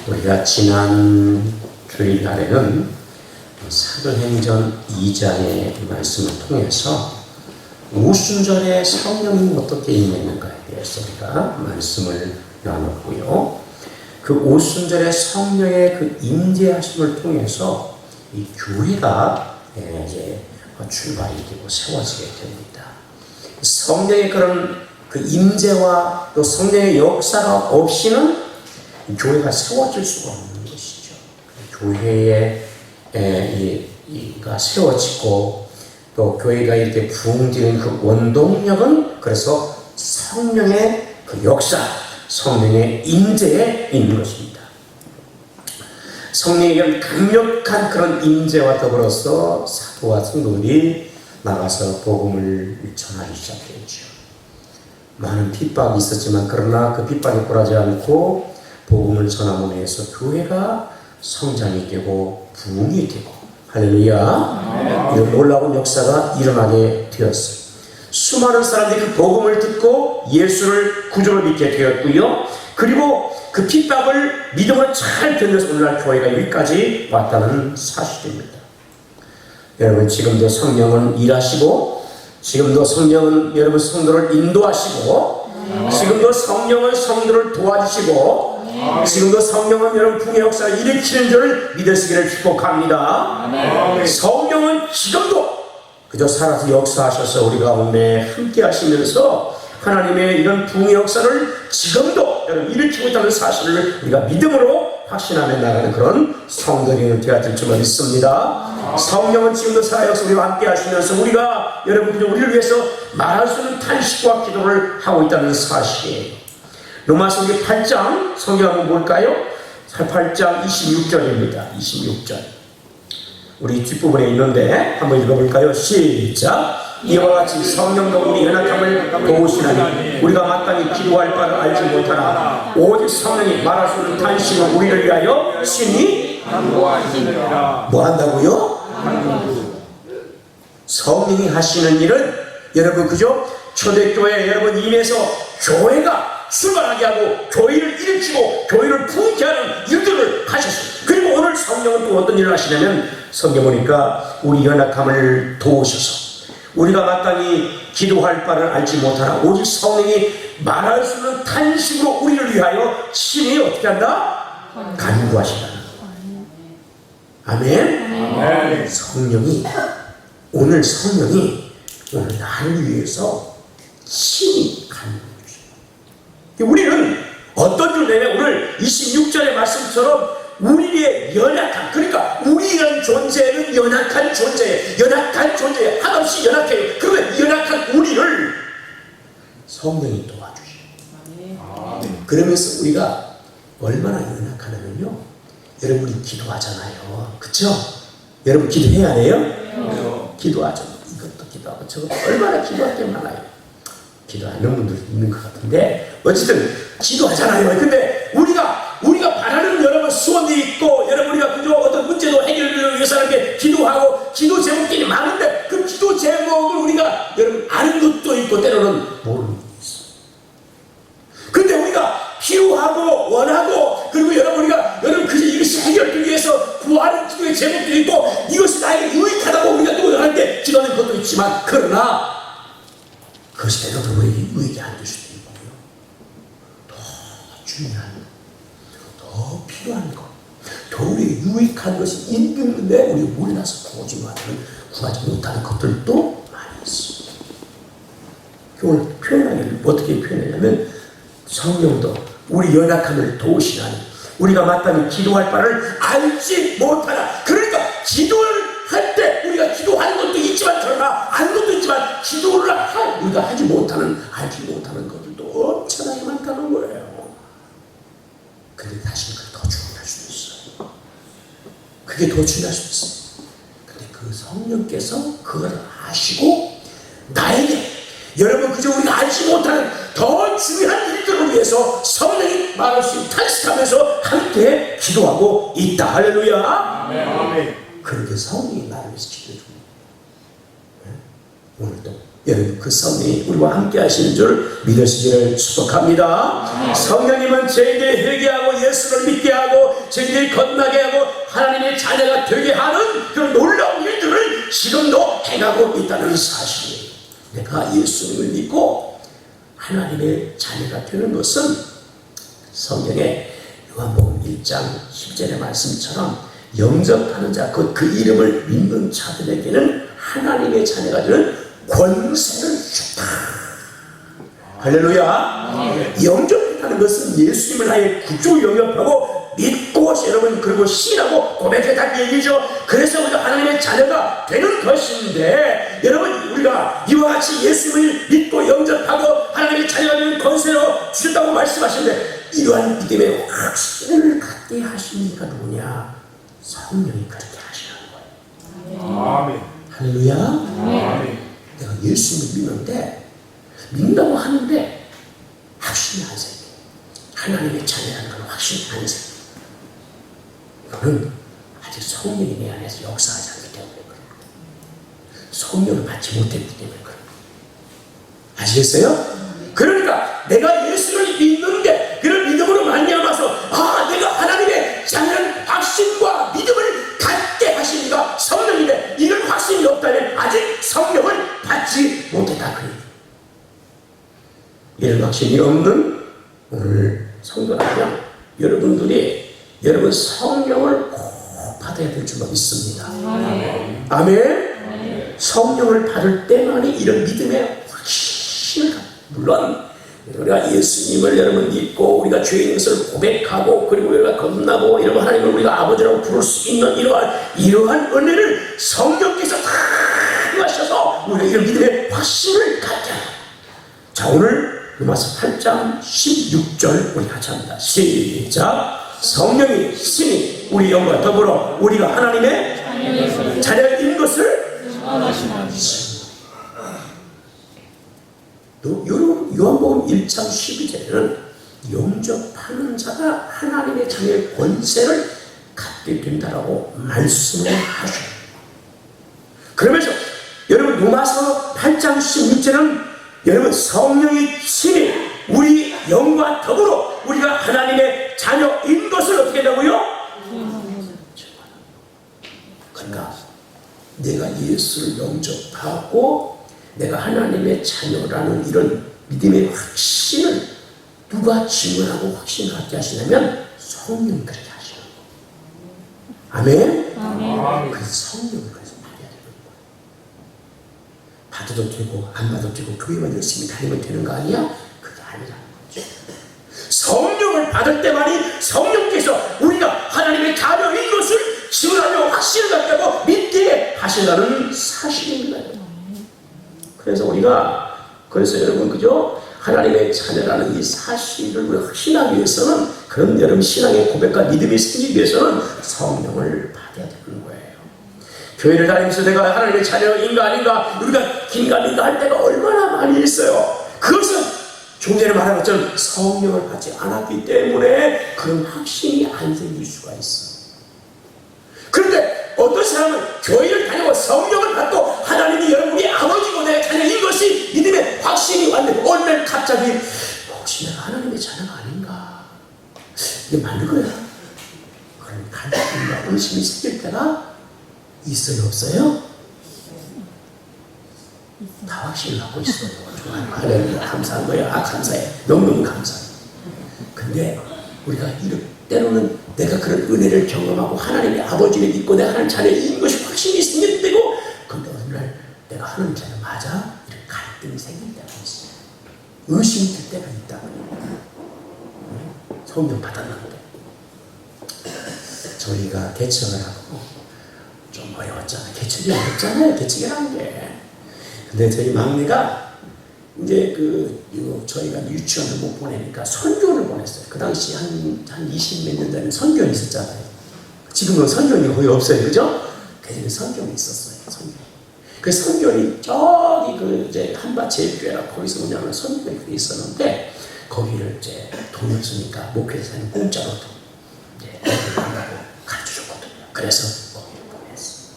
우리가 지난 주일날에는 사도행전 2장의 말씀을 통해서 오순절에 성령이 어떻게 임했는가에 대해서 우리가 말씀을 나눴고요. 그 오순절에 성령의 그 임재하심을 통해서 이 교회가 이제 출발이 되고 세워지게 됩니다. 성령의 그런 그 임재와 또 성령의 역사가 없이는 교회가 세워질 수가 없는 것이죠. 교회가 세워지고 또 교회가 이렇게 부흥되는 그 원동력은 그래서 성령의 그 역사, 성령의 임재에 있는 것입니다. 성령의 이런 강력한 그런 임재와 더불어서 사도와 성도들이 나가서 복음을 전하기 시작했죠. 많은 핍박이 있었지만 그러나 그 핍박에 굴하지 않고 복음을 전함으로 해서 교회가 성장이 되고 부흥이 되고 할렐루야, 이런 놀라운 역사가 일어나게 되었어요. 수많은 사람들이 그 복음을 듣고 예수를 구주로 믿게 되었고요. 그리고 그 핍박을 믿음으로 잘 견뎌서 오늘날 교회가 여기까지 왔다는 사실입니다. 여러분, 지금도 성령은 일하시고, 지금도 성령은 여러분 성도를 인도하시고, 지금도 성령은 성도를 도와주시고, 지금도 성령은 여러분 부흥의 역사를 일으키는 줄을 믿으시기를 축복합니다. 성령은 지금도 그저 살아서 역사하셔서 우리 가운데 함께 하시면서 하나님의 이런 부흥의 역사를 지금도 여러분 일으키고 있다는 사실을 우리가 믿음으로 확신하며 나가는 그런 성도들이 되어야 될 줄 믿습니다. 성령은 지금도 살아 역사 우리와 함께 하시면서 우리가 여러분 그저 우리를 위해서 말할 수 없는 탄식과 기도를 하고 있다는 사실이에요. 로마서 8장 성경 한번 볼까요? 8장 26절입니다. 26절. 우리 뒷부분에 있는데 한번 읽어볼까요? 시작. 이와 같이 성령도 우리 연약함을 도우시나니 우리가 마땅히 기도할 바를 알지 못하나 오직 성령이 말할 수 없는 탄식을 우리를 위하여 신이 간구하시느니라. 뭐 한다고요? 성령이 하시는 일은 여러분 그죠? 초대교회 여러분 임해서 교회가 출발하게 하고 교회를 일으키고 교회를 부흥케 하는 일들을 하셨어요. 그리고 오늘 성령은 또 어떤 일을 하시냐면 성경 보니까 우리 연약함을 도우셔서 우리가 마땅히 기도할 바를 알지 못하나 오직 성령이 말할 수 없는 탄식으로 우리를 위하여 신이 어떻게 한다? 간구하시다. 아멘. 성령이 오늘 나를 위해서 신이 간구해주세요. 우리는 어떤 줄 내면 오늘 26절의 말씀처럼 우리의 연약한, 그러니까 우리라는 존재는 연약한 존재예요. 한없이 연약해요. 그러면 연약한 우리를 성령이 도와주셔요. 그러면서 우리가 얼마나 연약하냐면요, 여러분이 기도하잖아요. 그쵸? 여러분 기도해야 돼요? 기도하죠. 이것도 기도하고 저것도 얼마나 기도할 게 많아요. 기도하는 분들 있는 것 같은데 어쨌든 기도하잖아요. 근데 우리가 바라는 여러분 소원이 있고 여러분 우리가 그저 어떤 문제도 해결을 위해서 이렇게 기도하고 기도 제목들이 많은데 그 기도 제목을 우리가 여러분 아는 것도 있고 때로는 모르는 것도 있어요. 근데 우리가 필요하고 원하고 그리고 여러분 그저 이것이 해결되기 위해서 구하는 기도의 제목들이 있고 이것이 나에게 유익하다고 우리가 또 하는데 기도하는 것도 있지만 그러나 그것이 때로는 우리에게 유익이 안 될 수도 있고요. 더 중요한 것, 더 필요한 것, 더 우리에게 유익한 것이 있는데 우리가 몰라서 구하지 못하는 것들도 많이 있습니다. 오늘 표현하기를 어떻게 표현하냐면 성령도 우리 연약함을 도우시나니 우리가 마땅히 기도할 바를 알지 못하나. 그러니까 기도를 할 때 우리가 기도하는 것도 있지만 그러나 아는 것도 있지만 기도를 우리가 알지 못하는 것들도 엄청나게 많다는 거예요. 근데 사실 그게 더 중요할 수도 있어요. 그게 더 중요할 수도 있어요. 근데 그 성령께서 그걸 아시고 나에게 여러분 그저 우리가 알지 못하는 더 중요한 일들을 위해서 성령이 말할 수 있는 탄식하면서 함께 기도하고 있다. 할렐루야. 아멘. 그렇게 성령이 나를 위해서 기도해 줍니다. 오늘도 여러분 그 성령이 우리와 함께 하시는 줄 믿으시기를 축복합니다. 성령님은 저희들이 회개하고 예수를 믿게 하고 저희들이 건나게 하고 하나님의 자녀가 되게 하는 그런 놀라운 일들을 지금도 행하고 있다는 사실이에요. 내가 예수님을 믿고 하나님의 자녀가 되는 것은 성경의 요한복음 1장 10절의 말씀처럼 영접하는 자, 그 이름을 믿는 자들에게는 하나님의 자녀가 되는 권세를 줬다. 할렐루야. 영접하는 것은 예수님을 아예 구주 영접하고 믿고 여러분 그리고 신하고 고백했다는 얘기죠. 그래서 우리가 하나님의 자녀가 되는 것인데 여러분 우리가 이와 같이 예수님을 믿고 영접하고 하나님의 자녀가 되는 권세로 주셨다고 말씀하시는데 이러한 믿음의 확신을 갖게 하시니까 누구냐? 성령이 그렇게 하시는 거예요. 아멘. 할렐루야. 아멘. 내가 예수님을 믿는데 믿는다고 하는데 확신이 안 생겨. 하나님의 자녀라는 건 확신이 안 생겨. 이거는 아직 성령이 내 안에서 역사하지 않기 때문에 그래요. 성령을 받지 못했기 때문에 그래요. 아시겠어요? 그러니까 내가 예수를 믿는데 그런 믿음으로 말미암아서 내가 하나님의 자녀라는 확신과 믿음을 갖게 하시니까 성령인데 이런 확신이 없다면 아직 성령을 받지 못했다 그래요. 이런 확신이 없는 오늘 성도라면 여러분들이 여러분 성령을 꼭 받아야 될 줄로 믿습니다. 아멘. 성령을 받을 때만이 이런 믿음의 확신을 갖고 물론 우리가 예수님을 여러분 믿고 우리가 죄인 것을 고백하고 그리고 우리가 건나고 이러면 하나님을 우리가 아버지라고 부를 수 있는 이러한 은혜를 성령께서 다 하셔서 우리가 이런 믿음의 확신을 갖게 합니다. 자, 오늘 로마서 8장 16절 우리 같이 합니다. 시작. 성령이 신이 우리 영과 더불어 우리가 하나님의 자녀인 것을 또 요한복음 1장 12절에는 영접하는 자가 하나님의 자녀의 권세를 갖게 된다라고 말씀을 하셔요. 그러면서 여러분 로마서 8장 16절은 여러분 성령이 친히 우리 영과 더불어 우리가 하나님의 자녀인 것을 어떻게 된다고요? 그러니까 내가 예수를 영접하고 내가 하나님의 자녀라는 이런 믿음의 확신을 누가 증언하고 확신을 갖게 하시냐면 성령이 그렇게 하시는 거예요. 아멘? 아멘. 그 성령을 그래서 받아야 되는 거예요. 받아도 되고 안 받아도 되고 교회만 열심히 다니면 되는 거 아니야? 그게 아니라는 거죠. 성령을 받을 때만이 성령께서 우리가 하나님의 자녀인 것을 증언하며 확신을 갖게 하고 믿게 하신다는 사실입니다. 그래서 여러분 그죠? 하나님의 자녀라는 이 사실을 우리가 확신하기 위해서는 그런 여러분 신앙의 고백과 믿음이 생기기 위해서는 성령을 받아야 되는 거예요. 교회를 다니면서 내가 하나님의 자녀인가 아닌가 우리가 긴가민가 할 때가 얼마나 많이 있어요. 그것은 좀 전에 말한 것처럼 성령을 받지 않았기 때문에 그런 확신이 안 생길 수가 있어. 그런데 어떤 사람은 교회를 다니고 성령을 받고 하나님이 여러분이 아버지고 내 자녀인 것이 믿음의 확신이 왔는데 어느 날 갑자기 혹시 내가 하나님의 자녀가 아닌가 이게 맞는 거야. 그럼 갈등과 의심이 생길 때가 있어요 없어요? 다 확신을 갖고 있어요. 하나님 감사한 거야. 감사해. 너무너무 감사해. 근데 우리가 때로는 내가 그런 은혜를 경험하고 하나님의 아버지를 믿고 내가 하나님 자녀인 것이 확신이 생길 때고 근데 어느 날 내가 하나님 자녀 맞아? 이런 갈등이 생길 때가 있어요. 의심이 들 때가 있다고요. 성령 받았는데 저희가 개척을 하고 좀 어려웠잖아요. 개척이 어렵잖아요. 개척이라는 게. 근데 저희 막내가 이제 저희가 유치원을 못 보내니까 선교를 보냈어요. 그 당시 한 20몇 년 전에 선교원이 있었잖아요. 지금은 선교원이 거의 없어요. 그죠? 그전에 선교원이 있었어요. 선교원. 그 선교원이 저기 이제 한밭제일교회라 거기서 운영하는 선교원이 있었는데 거기를 이제 돈이 없으니까 목회자는 공짜로 이제 애들 만나고 가르쳐줬거든요. 그래서 거기를 보냈어요.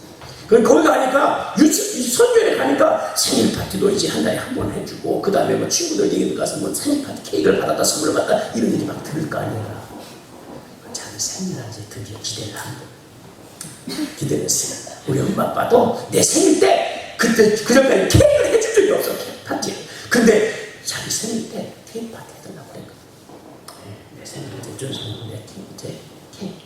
거기 가니까 선교회 가니까 생일 파티도 이제 한 달에 한 번 해주고, 그 다음에 뭐 친구들 얘기도 가서 뭐 생일 파티 케이크를 받았다, 선물을 받았다, 이런 일이 막 들을 거 아니야. 자기 생일날 이제 드디어 기대를 한 거야. 기대를 했어요. 우리 엄마 아빠도 내 생일 때 그때 그전까지 케이크를 해준 적이 없어, 케이크 파티. 근데 자기 생일 때 케이크 파티 해달라고 그랬거든. 내 생일을 이제 준수는 내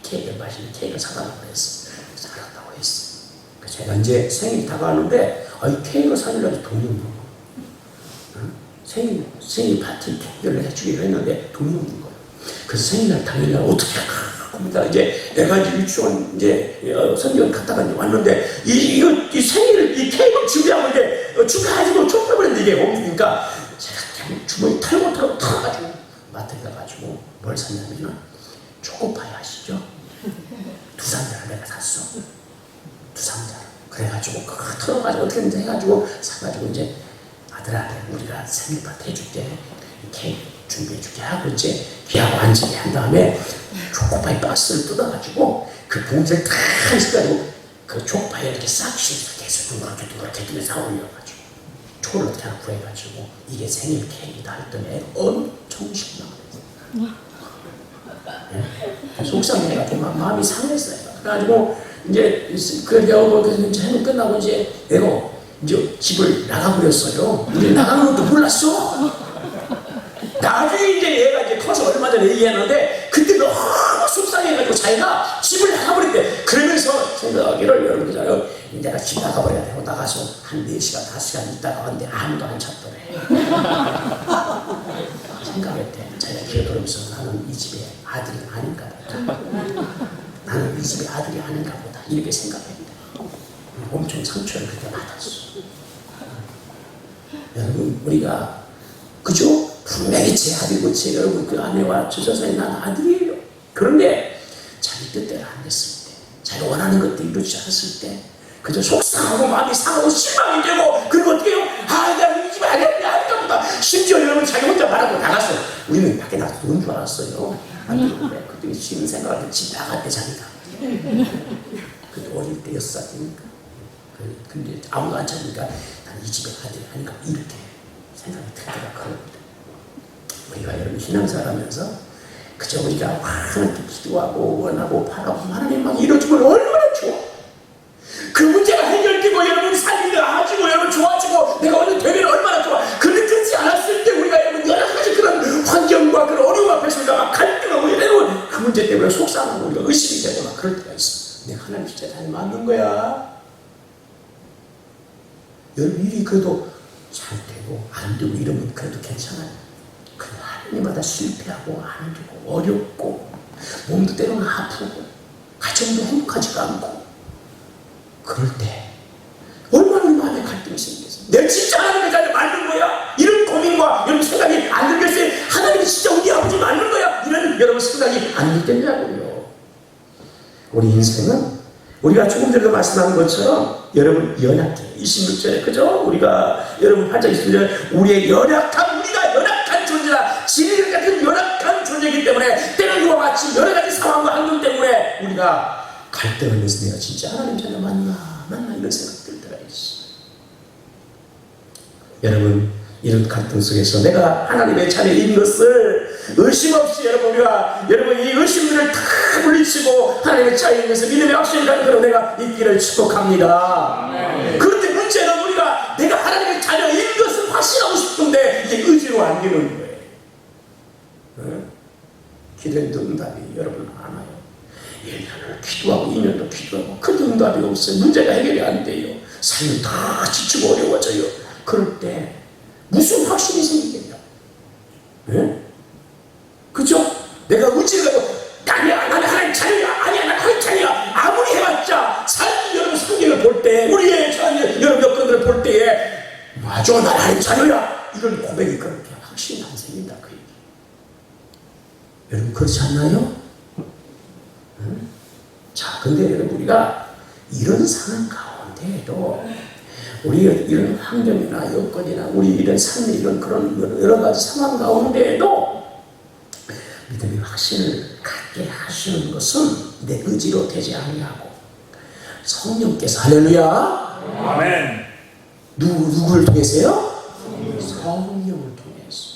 케이크를 마시는 케이크를 사달라고 그랬어. 그래서 알았다고 했어. 그래서 제가 이제 생일이 다가왔는데, 이 케이크를 사주려고 돈이 없는 거야. 응? 생일 파티 케이크를 해주기로 했는데 돈이 없는 거야. 그래서 생일날 당일날 어떻게 할까? 이제 내가 이제 유치원 이제 선교원 갔다가 이제 왔는데 이 생일 이 케이크 준비하고 이제 준비해가지고 쫓겨버렸는데 이게 옮기니까 제가 그냥 주머니 털어가지고 마트에 가가지고 뭘 샀냐면요, 초코파이 아시죠? 두 상자를 내가 샀어. 두 상자. 그래가지고 그거 털어가지고 어떻게 이제 해가지고 사가지고 이제 아들한테 우리가 생일 파티 해줄게, 케이크 준비해줄게 하고 이제 귀하고 앉게 한 다음에 초코파이 박스를 뜯어가지고 그 봉지를 다 해가지고 그 초코파이를 이렇게 싹 이렇게 해서 둥그렇게 뜯어서 올려가지고 초를 어떻게 하나 구해가지고 이게 생일 케이크다 했더니 애가 엄청 신나고 속상해가지고 마음이 상했어요. 그래가지고 이제 그 여보 해는 끝나고 이제 애가 이제 집을 나가버렸어요. 우리 나가는 것도 몰랐어. 나중에 이제 얘가 이제 커서 얼마 전에 얘기했는데 그때 너무 속상해가지고 자기가 집을 나가버렸대. 그러면서 생각하기를 여러분들 내가 집 나가버려야 되고 나가서 한 4시간 5시간 있다가 왔는데 아무도 안 찾더래. 생각했대. 자기가 기어 돌면서 나는 이 집의 아들이 아닌가 보다. 나는 이 집의 아들이 아닌가 보다. 이렇게 생각했대. 엄청 상처를 그때 받았어. 여러분 우리가 그죠? 분명히 제 아들이고 제 여러분 그 아내와 주저사에 난 아들이에요. 그런데 자기 뜻대로 안 됐을 때, 자기가 원하는 것도 이루지 않았을 때 그저 속상하고 마음이 상하고 실망이 되고, 그리고 어떻게 해요? 내가 이 집에 아니까 보다. 심지어 여러분 자기 혼자 말하고 나갔어. 우리는 밖에 나가서 누군 줄 알았어요. 안 그래. 그때 지금 생각할 때 집 나갈 때 자기가 그때 어릴 때 6살이니까 근데 아무도 안 찾으니까 난 이 집에 아들이 아닌가 이렇게 생각이 들더라. 그럽니다. 우리가 여러분 신앙생활하면서 그저 우리가 하나님께 기도하고 원하고 바라고 하나님 막 이루어지면 얼마나 좋아. 그 문제가 해결되고 여러분 삶이 나아지고 여러분 좋아지고 내가 오늘 되면 얼마나 좋아. 그런데 그렇지 않았을 때 우리가 여러분 여러 가지 그런 환경과 그런 어려움 앞에서 우리가 막 갈등하고 이러면 그 문제 때문에 속상하고 우리가 의심이 되고 막 그럴 때가 있어. 내가 하나님 진짜 잘 맞는 거야. 여러분 일이 그래도 잘 되고 안 되고 이러면 그래도 괜찮아요. 그냥 하나님마다 실패하고 안 되고 어렵고 몸도 때로는 아프고 가정도 행복하지가 않고 그럴 때 얼마나 우리 마음에 갈등이 생기겠어요. 내가 진짜 하나님을 잘 맞는 거야? 이런 고민과 이런 생각이 안 들겠어요. 하나님이 진짜 우리 아버지 맞는 거야? 이런 여러분 생각이 안 들겠냐고요. 우리 인생은 우리가 조금 전에 말씀한 것처럼 여러분 연약해. 26절에 그죠? 우리가 여러분 8장 26절에 우리의 연약한 우리가 연약한 존재다. 진리 같은 연약한 존재이기 때문에 때는 이와 같이 여러 가지 상황과 환경 때문에 우리가 갈등을 해서 내가 진짜 하나님 자녀 맞나 이런 생각이 들 때가 있어. 여러분 이런 갈등 속에서 내가 하나님의 자녀인 것을 의심 없이 여러분 이 의심들을 다 물리치고 하나님의 자녀인 것을 믿음의 확신을 가지고 내가 있기를 축복합니다. 그런데 문제는 우리가 내가 하나님의 자녀인 것을 확신하고 싶은데 이게 의지로 안 되는 거예요. 기도해도 응답이 여러분 안 와요. 1년을 기도하고 2년도 기도하고 큰 응답이 없어요. 문제가 해결이 안 돼요. 삶이 다 지치고 어려워져요. 그럴 때 무슨 확신이 생기겠냐? 그죠? 내가 의지를 가지고 아니야 나는 하나님 자녀야 아니야 나는 하나님 자녀야 아무리 해봤자 삶이 여러분 성경을 볼 때 우리의 자녀 여러분 여건들을 볼 때에 맞아 나는 하나님 자녀야 이런 고백이 그렇게 확신이 안 생긴다 그 얘기. 여러분 그렇지 않나요? 자 근데 여러분 우리가 이런 상황 가운데에도 우리 이런 환경이나 여건이나 우리 이런 삶의 이런 그런 여러 가지 상황 가운데에도 믿음의 확신을 갖게 하시는 것은 내 의지로 되지 아니하고 성령께서. 할렐루야. 아멘. 누구를 통해서요? 성령을 통해서.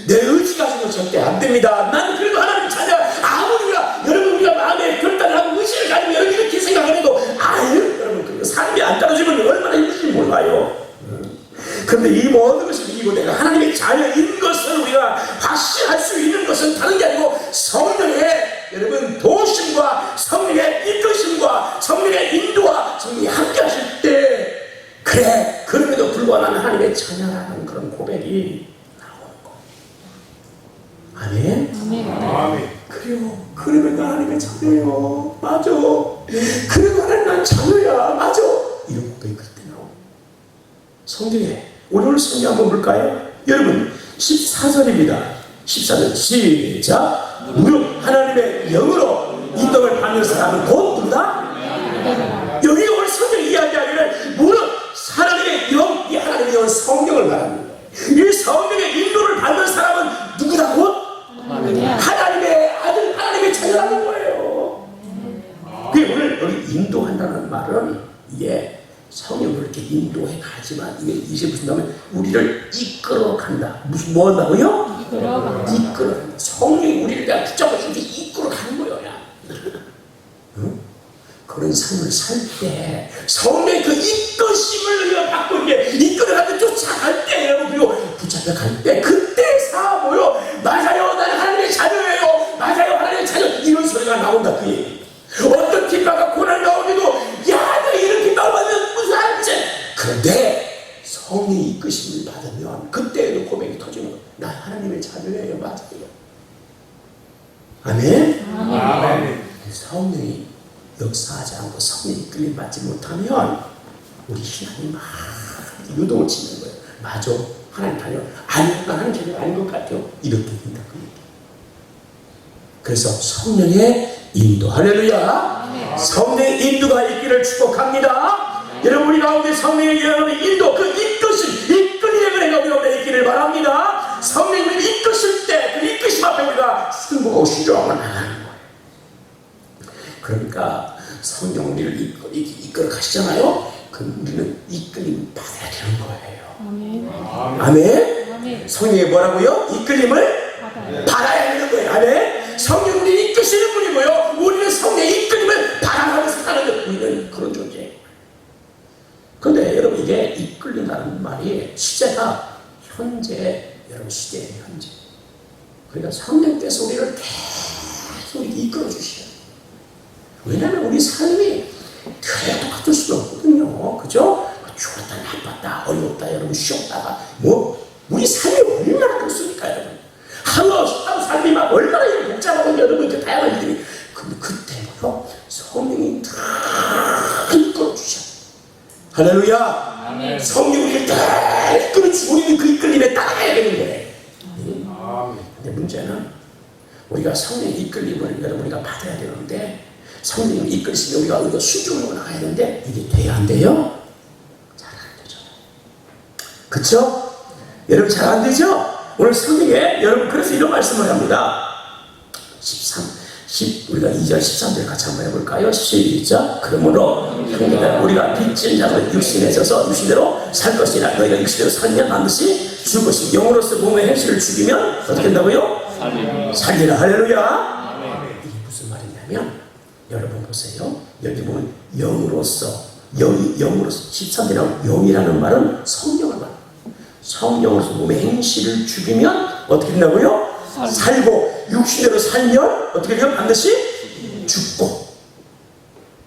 내 의지 가지고 절대 안 됩니다. 나는 그래도 하나님 자녀. 아무리 우리가 마음에 결단을 하고 의지를 가지고 여러분 이렇게 생각을 해도 아유 여러분 삶이 안 따라주면 얼마나 힘든지 몰라요. 그런데 이 모든 것을 이기고 내가 하나님의 자녀인 것을 우리가 확신할 수 있는 것은 다른 게 아니고 성령의 여러분 도우심과 성령의 이끄심과 성령의 인도와 성령이 함께 하실 때 그래 그럼에도 불구하고 나는 하나님의 자녀라는 그런 고백이 나오는 거예요. 아멘. 아멘. 그래요. 그러면 나 하나님의 자녀예요. 맞아. 그래도 하나님 난 자녀야. 맞아. 이런 고백이 그때 나오고 성경에 오늘 성경 한번 볼까요? 여러분 14절입니다. 14절 시작. 무릇 하나님의 영으로 인도를 받는 사람은 곧 누구다? 여기 오늘 성경 이야기하기를 무릇 하나님의 영, 이 하나님의 영은 성령을 말합니다. 이 성령의 인도를 받는 사람은 누구다? 곧 하나님의 아들, 하나님의 자녀라는 거예요. 그게 오늘 여기 인도한다는 말은 이게 성령을 이렇게 인도해 가지만 이게 무슨 말이냐면 우리를 이끌어 간다. 무슨 뭐 한다고요? 이끌어 간다. 성령이 우리를 그냥 붙잡고 이렇게 이끌어 가는 거예요. 응? 그런 삶을 살 때 성령의 그 이끄심을 우리가 받고 이끌어 가는데 쫓아갈 때 여러분 그리고 붙잡혀 갈 때 그때 사모요. 맞아요. 나는 하나님의 자녀예요. 맞아요. 하나님의 자녀. 이런 소리가 나온다. 그 얘기. 어떤 뒷바가 고난이 나오기도 야 너 이렇게 나오면 무슨 한지 그런데 성령이 이끄심을 받으면 그때에도 고백이 터지는 거예요. 나 하나님의 자녀예요. 맞아요. 아멘. 아멘. 성령이 역사하지 않고 성령이 이끌림 받지 못하면 우리 신앙이 막 유동을 치는 거예요. 맞아. 하나님 자녀 아니 나 하나님 자녀 아닌 것 같아요. 이렇게 된다. 그 얘기. 그래서 성령의 인도. 할렐루야. 성령의 인도가 있기를 축복합니다. 여러분 우리 가운데 성령의 인도 그 이끄심 이끌림의 은혜가 우리 가운데 있기를 바랍니다. 성령이 우리를 이끄실 때 그 이끄심 앞에 우리가 승부가 오시죠 나가는 거예요. 그러니까 성령 우리를 이끌어 가시잖아요. 그럼 우리는 이끌림 받아야 되는 거예요. 아멘. 아멘. 성령이 뭐라고요? 이끌림을 받아야 되는 거예요. 아멘. 성령 우리를 이끄시는 분이고요. 우리는 성령의 이끌림을 받아가면서 사는 것. 우리는 그런 존재예요. 그런데 여러분 이게 이끌린다는 말이 시제가 현재 여러분 시제예요. 현재. 그러니까 성령께서 우리를 계속 이끌어 주시죠. 왜냐하면 우리 삶이 다 똑같을 수는 없거든요. 그죠? 좋았다 나빴다 어렵다 여러분 쉬었다가 우리 삶이 얼마나 그렇습니까 여러분. 하루 삶이 막 얼마나 복잡하고 여러분 그 다양한 일들이 그때부터 성령이 다 이끌어 주셔. 할렐루야. 아멘. 성령이 우리를 다 이끌어 주고 우리는 그 이끌림에 따라가야 되는 거예요. 근데 문제는 우리가 성령의 이끌림을 여러분 우리가 받아야 되는데 성령이 이끌시면 우리가 순종으로 나가야 되는데 이게 돼야 안 돼요? 잘 안 되죠. 그쵸? 여러분 잘 안 되죠? 오늘 성경에 여러분 그래서 이런 말씀을 합니다. 우리가 2절 13절 같이 한번 해볼까요? 시작. 그러므로 형제들 우리가 빚진 자를 육신에 져서 육신대로 살 것이라 너희가 육신대로 살면 반드시 죽을 것이 영으로서 몸의 행실을 죽이면 어떻게 된다고요? 살리라. 할렐루야. 이게 무슨 말이냐면 여러분 보세요. 여기 보면 영으로서 13절에 영이라는 말은 성령을 말합니다. 성령으로서 몸의 행실을 죽이면 어떻게 된다고요? 살고 육신대로 살면 어떻게 되면 반드시 죽고.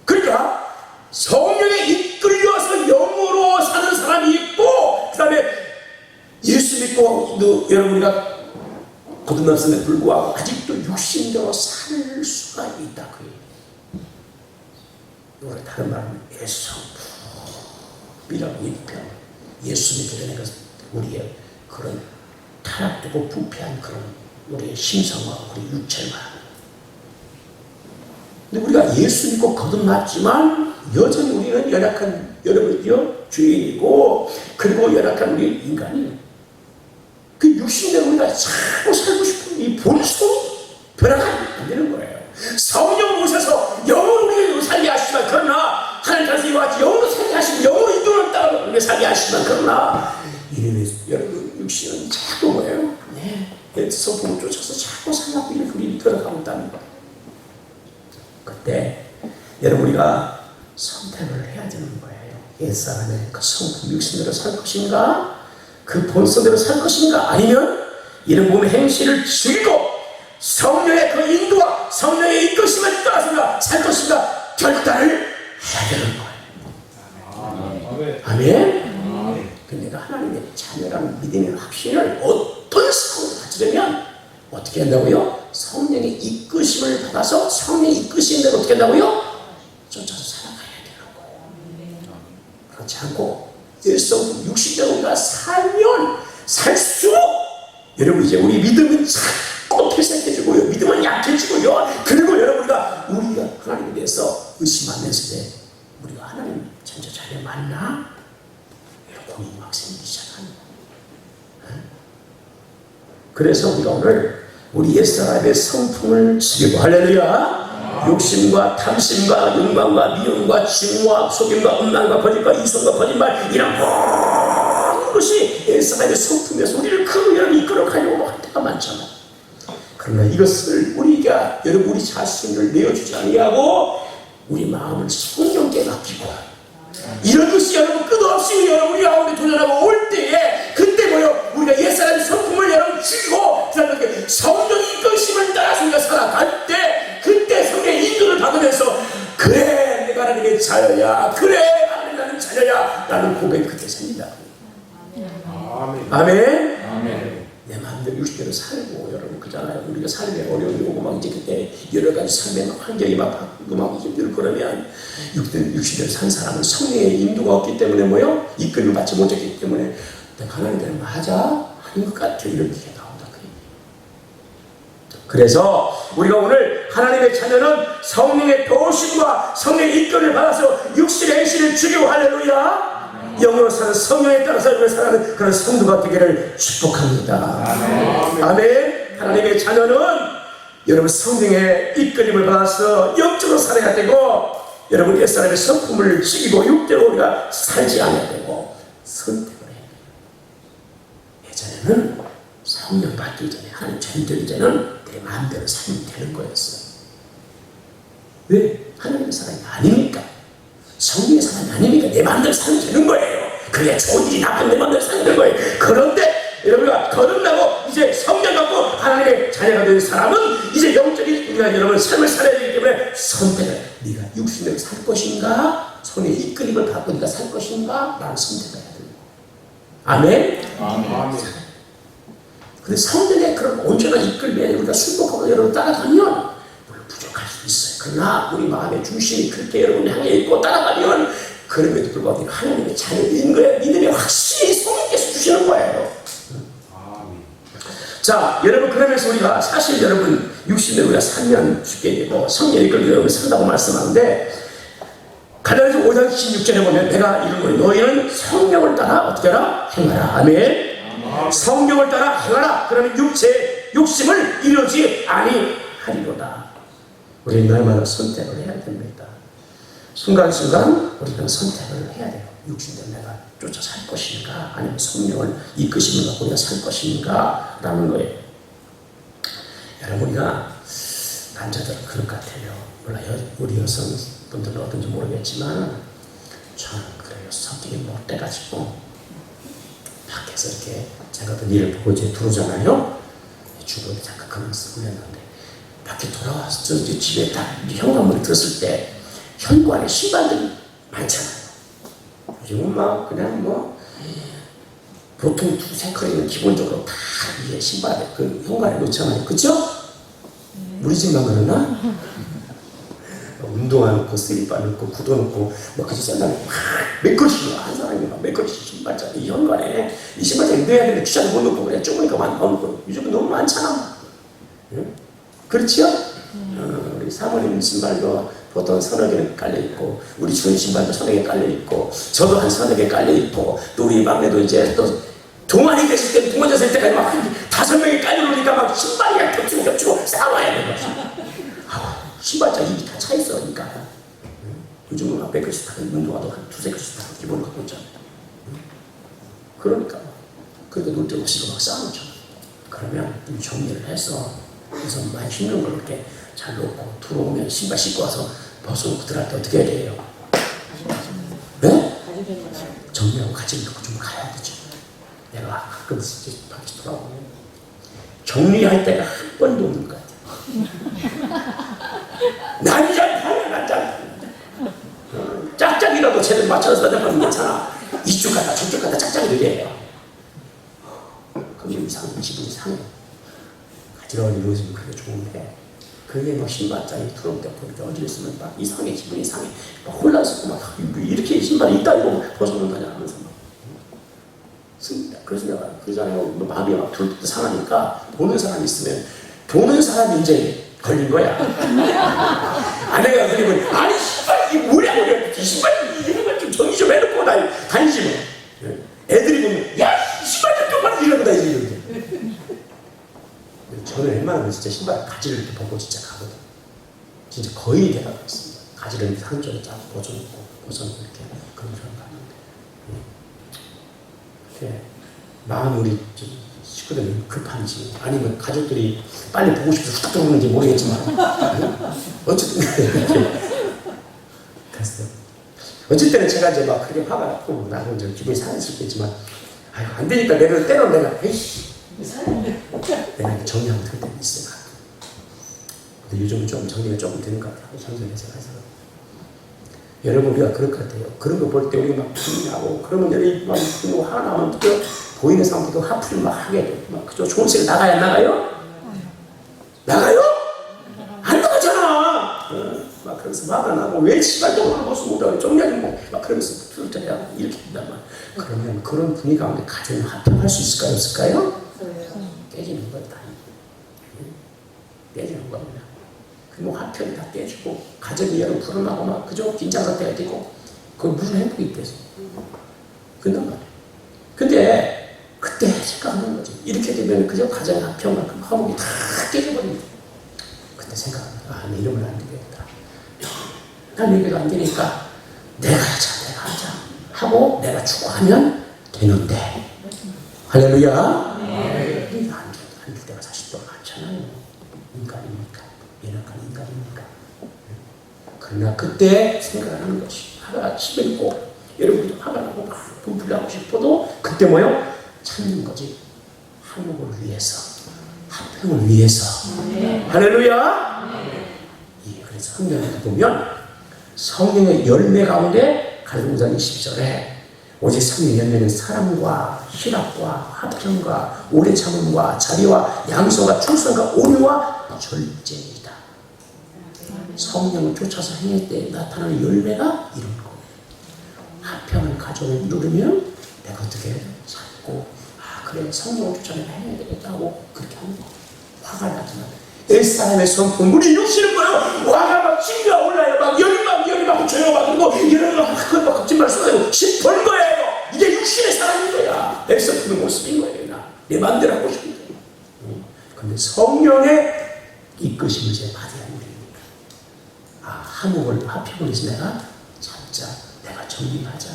그러니까 성령에 이끌려서 영으로 사는 사람이 있고 그 다음에 예수 믿고 여러분 우리가 거듭났음에 불구하고 아직도 육신대로 살 수가 있다. 그 얘기. 이걸 다른 말로 예수이라고 얘기해요. 예수 믿게 되는 것은 우리의 그런 타락되고 부패한 그런 우리의 심성과 우리 육체를 말합니다. 근데 우리가 예수 믿고 거듭났지만 여전히 우리는 연약한 여러분이요 죄인이고 그리고 연약한 우리 인간이 그 육신대로 우리가 자꾸 살고 싶은 이 본성 변화가 안 되는 거예요. 성령 오셔서 영으로 우리를 살게 여러분 육신은 자꾸 뭐예요? 성품을 쫓아서 자꾸 살라고 우리 들어가고 있다는 거예요. 그때 여러분 우리가 선택을 해야 되는 거예요. 옛사람의 그 성품 육신대로 살 것인가, 그 본성대로 살 것인가, 아니면 이런 몸의 행실을 죽이고 성령의 그 인도와 성령의 이끄심을 따라서 살 것인가 결단을 해야 되는 거예요. 아멘. 내가 하나님의 자녀라는 믿음의 확신을 어떤 상황을 가지려면 어떻게 한다고요? 성령의 이끄심을 받아서 성령의 이끄신 대로 어떻게 한다고요? 쫓아서 살아가야 되는 거예요. 그렇지 않고 성품 육신대로 우리가 살면 살수록 여러분 이제 우리 믿음은 자꾸 퇴색해지고요, 믿음은 약해지고요. 그리고 여러분 우리가 하나님에 대해서 의심하면서 우리가 하나님 진짜 자녀 맞나? 고민이 막 생기기 시작합니다. 그래서 우리가 오늘 우리 옛사람의 성품을 죽이고, 할렐루야, 욕심과 탐심과 영광과 미움과 증오와 속임과 음란과 거짓과 이성과 거짓말, 이런 모든 것이 옛사람의 성품에서 우리를 그 여러분 이끌어가려고 할 때가 많잖아요. 그러나 이것을 우리가 여러분 우리 자신을 내어주지 아니하고 우리 마음을 성령께 맡기고, 이런 것이 여러분 끝없이 우리 가운데 도전하고 올 때에, 그때 뭐요? 우리가 옛사람의 성품을 여러분 죽이고 성령의 이끄심을 따라서 우리가 살아갈 때, 그때 성령의 인도를 받으면서 그래 내가 하나님의 자녀야, 그래 나는 자녀야 라는 고백이 그때 생긴다. 아멘. 아멘. 내 마음대로 육신대로 살고 여러분 그잖아요. 우리가 삶에 어려움이 오고 막 이제 그때 여러 가지 삶의 환경이 막 바뀌고 막 힘들고 그러면 육신대로 산 사람은 성령의 인도가 없기 때문에 뭐요? 이끌림을 받지 못했기 때문에 내가 하나님대로 맞아? 아닌 것 같아. 이런 얘기가 나온다. 그래서 우리가 오늘 하나님의 자녀는 성령의 도우심과 성령의 이끌림을 받아서 육신의 행실을 죽이고, 할렐루야, 영으로 사는 성령에 따라서 우리가 살아가는 그런 성도가 되기를 축복합니다. 아멘. 아멘. 하나님의 자녀는 여러분 성령의 이끌림을 받아서 영적으로 살아야 되고, 여러분 옛사람의 성품을 죽이고 육대로 우리가 살지 않아야 되고 선택을 해야 돼요. 예전에는 성령 받기 전에, 하나님 자녀 되기 전에는 내 마음대로 살면 되는 거였어요. 왜? 하나님의 사람이 아니니까, 성령의 사람이 아니니까 내 마음대로 살면 되는 거예요. 그래야 좋은 일이 나쁜 내 마음대로 살면 되는 거예요. 그런데 여러분가 거듭나고 이제 성령 받고 하나님의 자녀가 된 사람은 이제 영적인 우리가 여러분 삶을 살아야 되기 때문에 선택을, 네가 육신대로 살 것인가, 손에 이끌림을 받고 네가 살 것인가, 라는 선택을 해야 됩니다. 아멘. 아멘. 근데 성령의 그런 온전한 이끌림에 우리가 순복하고 여러분 따라가면 물론 부족할 수 있어요. 그러나 우리 마음의 중심이 그렇게 여러분 향해 있고 따라가면, 그럼에도 불구하고 하나님의 자녀인 거예요. 믿음의 확신이 성령께서 주시는 거예요. 자, 여러분 그러면서 우리가 사실 여러분 육신대로 우리가 살면 죽게 되고 성령의 이끌림을 여러분 산다고 말씀하는데, 갈라디아서 5장 16절에 보면 내가 이런 거예요. 너희는 성령을 따라 어떻게 하라? 행하라. 아멘. 성령을 따라 행하라. 그러면 욕심을 이루지 아니하리로다. 우리는 날마다 선택을 해야 됩니다. 순간순간 우리는 선택을 해야 돼요. 육신대로 내가 쫓아 살 것인가, 아니면 성령을 이끄시는 가 우리가 살 것인가 라는 거예요. 여러분 우리가 남자들은 그럴 것 같아요. 몰라요. 우리 여성분들은 어떤지 모르겠지만 저는 그래요. 성격이 못돼가지고 밖에서 이렇게 제가 어떤 일을 보고 이제 들어오잖아요. 주변에 잠깐 그런 쓰고 했는데 밖에 돌아와서 저 집에 딱 현관문을 들었을 때 현관에 신발들이 많잖아요. 요즘은 막 그냥 뭐 보통 두세 컬이는 기본적으로 다 위에 신발에 그 현관에 놓잖아요. 그쵸? 우리 집만 그러나? 운동화 넣고 슬리퍼 넣고 구두 넣고 뭐 그저 샌들 몇 그릇씩 한 사람이 막 몇 그릇씩 신발장 이 현관에 이 신발장에 넣어야 되는데 귀찮게 못 넣고 그냥 조금니까 넣고 요즘은 너무 많잖아. 응? 그렇지요? 우리 사모님 신발도 보통 서너 개는 깔려있고, 우리 주인 신발도 서너 개 깔려있고, 저도 한 서너 개 깔려있고, 또 우리 막내도 이제 또 동안이 됐을 때, 동안 됐을 때까지 막 한 5명이 깔려놓으니까 막 신발이 겹치고 싸워야 되는 거지. 신발장 입이 다 차있어. 그러니까 요즘은 막 100개씩 다 운동화도 한 두세 개씩 다 기본으로 갖고 있잖아요. 그러니까 그러니까 놀 데 없이도 막 쌓아놓죠. 그러면 좀 정리를 해서 그래서 맛있는 걸 이렇게 잘 놓고 들어오면 신발 신고 와서 벗어놓고 들어갈 때 어떻게 해야 돼요? 네? 정리하고 가지를 놓고 좀 가야 되죠. 내가 가끔 밖에 돌아보면 정리할 때가 한 번도 없는 것 같아요. 난장 짝짝이라도 제대로 맞춰서 내면 괜찮아. 이쪽 갔다 저쪽 갔다 짝짝이를 해요. 그게 이상해. 기분이 상해. 가지런히 이루어지면 그게 좋은데 그게 막 신발장이 투렁대고 이렇게 어디를 쓰면 막 이상해. 기분이 상해. 막 혼란스럽고 막 이렇게 신발이 있다 이거 벗어놓는다냐 하면서 막 씁니다. 그래서 내가 그러잖아요. 마음이 막 상하니까 보는 사람이 있으면 보는 사람이 이제 걸린 거야. 아내가 그러면 아니 신발 이게 뭐냐 이 신발 이런 걸 좀 정리 좀 해놓고 다니지 뭐. 애들이 보면 야 신발 좀 똑바로 이러고 다니지. 저는 웬만하면 진짜 신발 가지를 이렇게 벗고 진짜 가거든. 진짜 거의 대가 있습니다. 가지를 한쪽에 쫙 벗어놓고 이렇게 그런 사람 가는데. 마음 우리 식구들은 급한지 아니면 가족들이 빨리 보고 싶어서 훅 들어오는지 모르겠지만 어쨌든 그랬어요. 어쩔 때는 제가 이제 막 그렇게 화가 나고 나도 이제 기분이 상했을 수 있지만 아유 안 되니까 때로 내가 에이씨 내가 정리하고 들 때는 있어요. 근데 요즘 좀 정리가 조금 되는 것 같아요. 성전에 제가 해서 여러분 우리가 그럴 것 같아요. 그런 거 볼 때 우리 막 분하고 그러면 여기 막 화가 나면 또 보이는 사람들도 화풀이 막 하게 돼. 막 그저 좋은 식으로 나가야 안 나가요? 나가요? 안 나가잖아. 막 그러면서 화가 나고 왜 시발적으로 벌써 못하고 정리하지 막 그러면서 풀어야 이렇게 된단 말이야. 그러면 그런 분위기 가운데 가정이 화평할 수 있을까요? 없을까요? 깨지는 거다. 깨지는 겁니다. 뭐 화평이 다 깨지고 가정이 여러 불안하고 막 그저 긴장 상태가 되고 그걸 무슨 행복이 있겠어. 그런단 말이야. 근데 그때 생각하는 거지. 이렇게 되면 그저 가정의 화평과 그 화목이 다 깨져버립니다. 그때 생각합니다. 아, 내 이러면 안 되겠다. 난 여기도 안 되니까 내가 하자 하고 내가 추구하면 되는데 할렐루야. 네. 우리가 안 될 때가 사실 또 많잖아요. 인간입니까? 연약한 인간입니까? 그러나 그때 생각하는 것이 화가 집에 있고 여러분도 화가 나고 막 분풀하고 싶어도 그때 뭐요? 찾는 거지. 한국을 위해서, 화평을 위해서. 할렐루야. 그래서 성경에 보면 성령의 열매 가운데 갈등장 20절에 오직 성령의 열매는 사랑과 희락과 화평과 오래 참음과 자비와 양소와 충성과 온유와 절제이다. 성령을 쫓아서 행할 때 나타나는 열매가 이런 거예요. 화평을 가정을 이루려면 내가 어떻게 찾고 그래 성령을 쫓아 내가 해야 되겠다고 그렇게 하는 거예요. 화가 나지만 옛사람의 성품 우리 육신은 뭐예요? 화가 막 진가 올라요. 막 열이 막 붙여요. 막 그리고 열을 막 거짓말 써요. 싶은 거예요. 이게 육신의 사람인 거야. 내 성품의 모습인 거예요. 내 맘대로 하고 싶은 거예요. 그런데 성령의 이끄심을 제가 받아야 합니다. 화목을 화평을 위해서 내가 찾자, 내가 정리하자,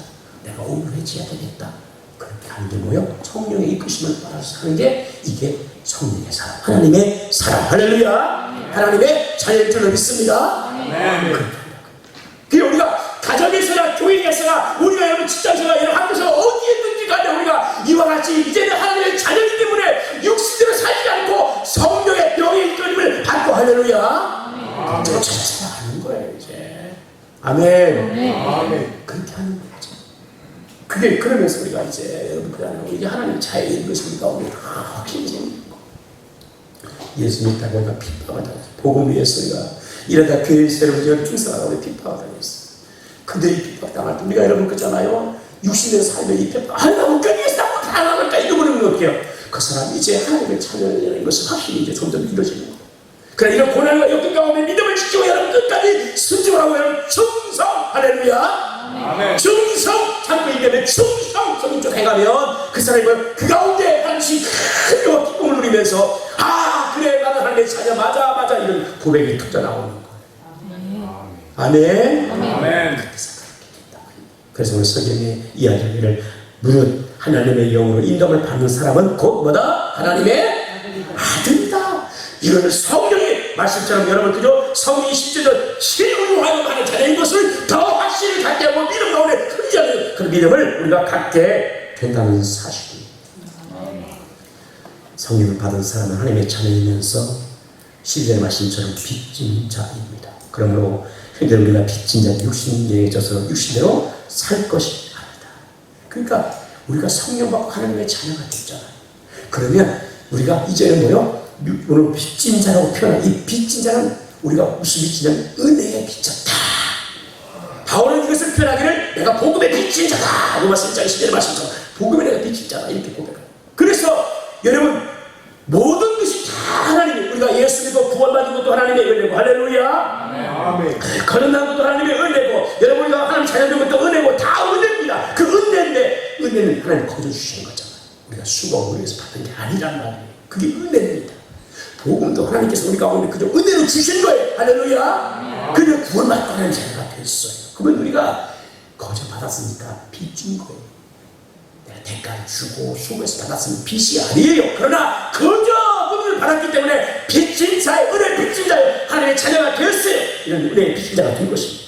내가 온유해져야 되겠다. 그렇게 하는 게 뭐예요? 성령의 이끄심을 따라서 하는 게 이게 성령의 사랑, 하나님의 사랑. 할렐루야. 하나님의 자녀인 줄로 믿습니다. 그게 우리가 가정에서나 교회에서나 우리가 여러분 직장에서나 여러분 학교에서 어디에든지 간에 우리가 이와 같이 이제는 하나님의 자녀이기 때문에 육신대로 살지 않고 성령의 영의 이끌림을 받고 할렐루야. 저거 찾아서 하는 거예요 이제. 아멘. 그렇게 하는 거죠. 그게 그러면서 우리가 이제 여러분 그러잖아요. 이게 하나님 자유인 것입니까? 우리 확신이 생기는 거. 예수 믿다가 우리가 핍박을 당했어요. 복음 위해서 우리가 이러다 교회에서 여러분 충성하다가 우리 핍박을 당했어요. 근데 이 핍박 당할 때 우리가 여러분 그잖아요. 육신의 삶에 이 핍박 나 못견디겠어 당하니까 잃어버리는 거 어때요? 그 사람이 이제 하나님의 자녀라는 것을 확실히 이제 점점 이루어지는 거예요. 그래 이런 고난과 역경 가운데 믿음을 지키고 여러분 끝까지 순종하고 여러분 충성. 할렐루야. 아멘. 충성 참고 이기면 충성 성적 해가면 그 사람이 그 가운데 반드시 큰 영화 기쁨을 누리면서 그래 나는 하나님의 자녀 맞아 이런 고백이 터져 나오는 거예요. 아멘. 그때 생각하게 된다. 그래서 오늘 성경의 이야기를 무릇 하나님의 영으로 인도를 받는 사람은 곧 뭐다? 하나님의 아들이다. 이거는 성경의 말씀처럼 여러분 그죠? 성경이 10절 신의하여 하는 자녀인 것을 더 확실히 갖게 하고 믿음 가운데 흐르지 않는 그 믿음을 우리가 갖게 된다는 사실입니다. 성령을 받은 사람은 하나님의 자녀이면서 12절 말씀처럼 빚진 자입니다. 그러므로 형제들 우리가 빚진 자 육신에 져서 육신대로 살 것이 아니다. 그러니까 우리가 성령 받고 하나님의 자녀가 됐잖아요. 그러면 우리가 이제는 뭐요? 오늘 빚진 자라고 표현한 이 빚진 자는 우리가 무슨 빚이냐면 은혜에 빚졌다. 바울은 이것을 표현하기를 내가 복음에 빚진 자다. 로마서 1장 10절의 말씀처럼 복음에 내가 빚진 자다 이렇게 고백해요. 그래서 여러분 모든 것이 다 하나님이 우리가 예수 믿고 구원받은 것도 하나님의 은혜고 할렐루야. 아멘. 거듭난 것도 하나님의 은혜고 여러분 우리가 하나님 자녀된 것도 은혜고 다 은혜입니다. 그 은혜인데 은혜는 하나님 거저 주시는 거잖아요. 우리가 수고하고 위해서 받은 게 아니란 말이에요. 그게 은혜입니다. 복음도 하나님께서 우리 가운데 그저 은혜로 주신 거예요. 할렐루야. 그냥 구원받고 하나님 자녀가 됐어요. 그러면 우리가 거저 받았으니까 빚진 거예요. 내가 대가를 주고 수고해서 받았으면 빚이 아니에요. 그러나 거저 은혜를 받았기 때문에 빚진 자의 은혜 빚진 자의 하나님의 자녀가 되었어요. 이런 은혜의 빚진 자가 된 것입니다.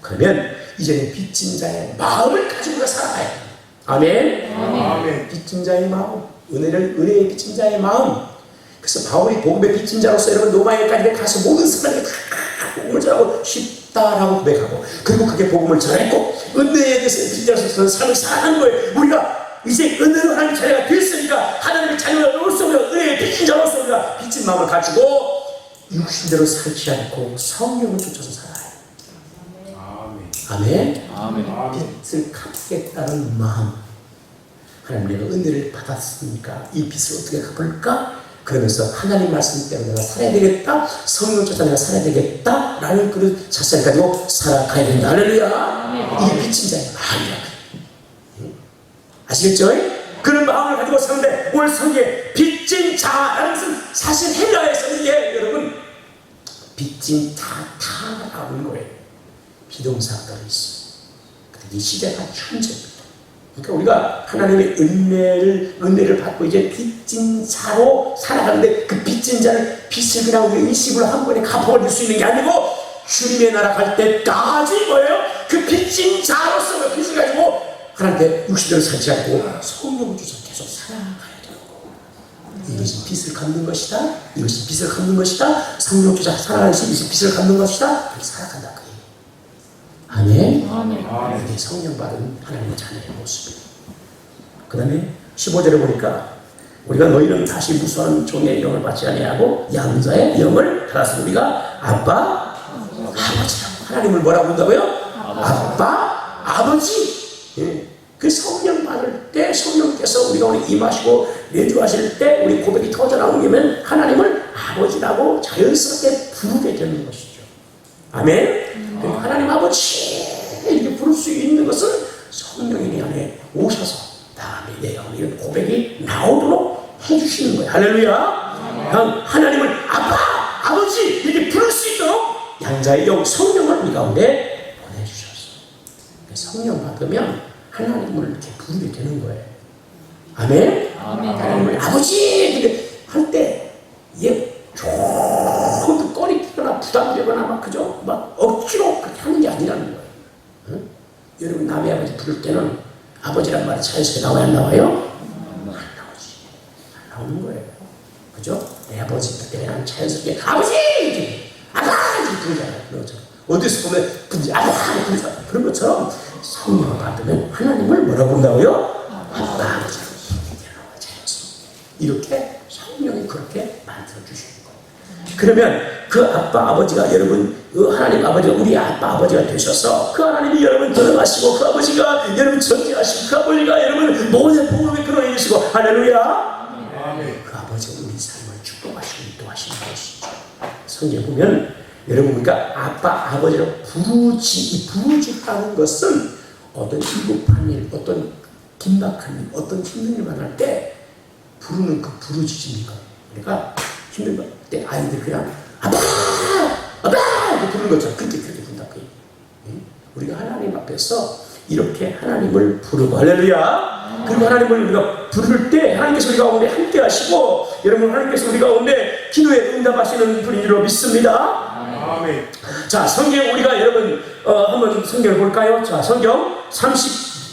그러면 이제는 빚진 자의 마음을 가지고 우리가 살아가야 돼요. 아멘. 아멘. 빚진 자의 마음, 은혜의 빚진 자의 마음. 그래서 바울이 복음의 빚진 자로서 여러분 로마에까지 가서 모든 사람에게 다 복음을 전하고 쉽다라고 고백하고 그리고 그게 복음을 전했고 은혜에 대해서 빚진 자로서 삶을 살아가는 거예요. 우리가 이제 은혜로 하나님의 자녀가 됐으니까 하나님의 자녀로서 우리가 은혜의 빚진 자로서 우리가 빚진 마음을 가지고 육신대로 살지 않고 성령을 쫓아서 살아요. 아멘. 아멘. 빚을 갚겠다는 마음. 하나님 내가 은혜를 받았으니까 이 빚을 어떻게 갚을까? 그러면서 하나님 말씀 때문에 내가 살아야 되겠다. 성령 쫓아 내가 살아야 되겠다. 라는 그런 자세를 가지고 살아가야 된다. 할렐루야. 이게 빚진 자의 마음이야. 아시겠죠? 그런 마음을 가지고 사는데 오늘 성경에 빚진 자라는 것은 사실 헬라에서 이게 여러분 빚진 자타라고 하는 거예요. 비동사가 들어있어요. 이 시제가 현재입니다. 그러니까 우리가 하나님의 은혜를 받고 이제 빚진 자로 살아가는데 그 빚진 자를 빚을 그냥 우리 일시불로 한 번에 갚아버릴 수 있는 게 아니고 주님의 나라 갈 때까지 뭐예요? 그 빚진 자로서 빚을 가지고 하나님께 육신대로 살지 않고 성령을 주셔서 계속 살아가야 되고 이것이 빚을 갚는 것이다. 이것이 빚을 갚는 것이다. 성령 주자 살아가는 것이 빚을 갚는 것이다. 그렇게 살아간다. 아멘. 아멘. 이게 성령 받은 하나님의 자녀의 모습이에요. 그 다음에 15절에 보니까 우리가 너희는 다시 무수한 종의 영을 받지 아니하고 양자의 영을 받아서 우리가 아빠, 아버지라고 하나님을 뭐라고 한다고요? 아빠, 아버지. 예. 그 성령 받을 때 성령께서 우리가 오늘 임하시고 내주하실 때 우리 고백이 터져 나오면 하나님을 아버지라고 자연스럽게 부르게 되는 것이죠. 아멘. 하나님 아버지 이렇게 부를 수 있는 것은 성령이 내 안에 오셔서 다음에 내 안에 이런 고백이 나오도록 해주시는 거예요. 할렐루야. 하나님을 아빠, 아버지 이렇게 부를 수 있도록 양자의 영 성령을 우리 가운데 보내주셨어요. 성령 받으면 하나님을 이렇게 부르게 되는 거예요. 아멘. 하나님을 아버지 이렇게 할 때 얘 조금 꺼리거나 부담되거나 막 그죠? 막 억지로 그렇게 하는 게 아니라는 거예요. 응? 여러분 남의 아버지 부를 때는 아버지란 말이 자연스럽게 나와야 안 나와요? 안 나오지. 안 나오는 거예요. 그죠? 내 아버지 부를 때 나는 자연스럽게 아버지! 아빠! 이렇게 부르잖아요. 그렇죠? 어디서 보면 부르지 아빠! 부르잖아요. 그런 것처럼 성령을 받으면 하나님을 뭐라고 부른다고요? 아빠, 아버지. 이렇게 성령이 그렇게 만들어주시는 거예요. 그러면 그 아빠 아버지가 여러분 그 하나님 아버지가 우리 아빠 아버지가 되셔서 그 하나님이 여러분 돌아가시고 그 아버지가 여러분 전쟁하시고 그 아버지가 여러분 모든 복음에 끌어내시고 할렐루야. 그 아버지가 우리 삶을 축복하시고 인도하시는 것이죠. 성경에 보면 여러분 우리가 아빠 아버지로 부르짖다는 것은 어떤 일급한 일 어떤 긴박한 일 어떤 힘든 일 만날 때 부르는 그 부르짖음인 거예요. 그러니까 힘든 때 아이들 그냥 아빠! 아빠! 이렇게 부르는 것처럼 그렇게 부른다. 우리가 하나님 앞에서 이렇게 하나님을 부르고 할렐루야. 그리고 하나님을 우리가 부를 때 하나님께서 우리 가운데 함께 하시고, 여러분 하나님께서 우리 가운데 기도에 응답하시는 분인 줄로 믿습니다. 아멘. 자, 성경 우리가 여러분 한번 성경을 볼까요? 자, 성경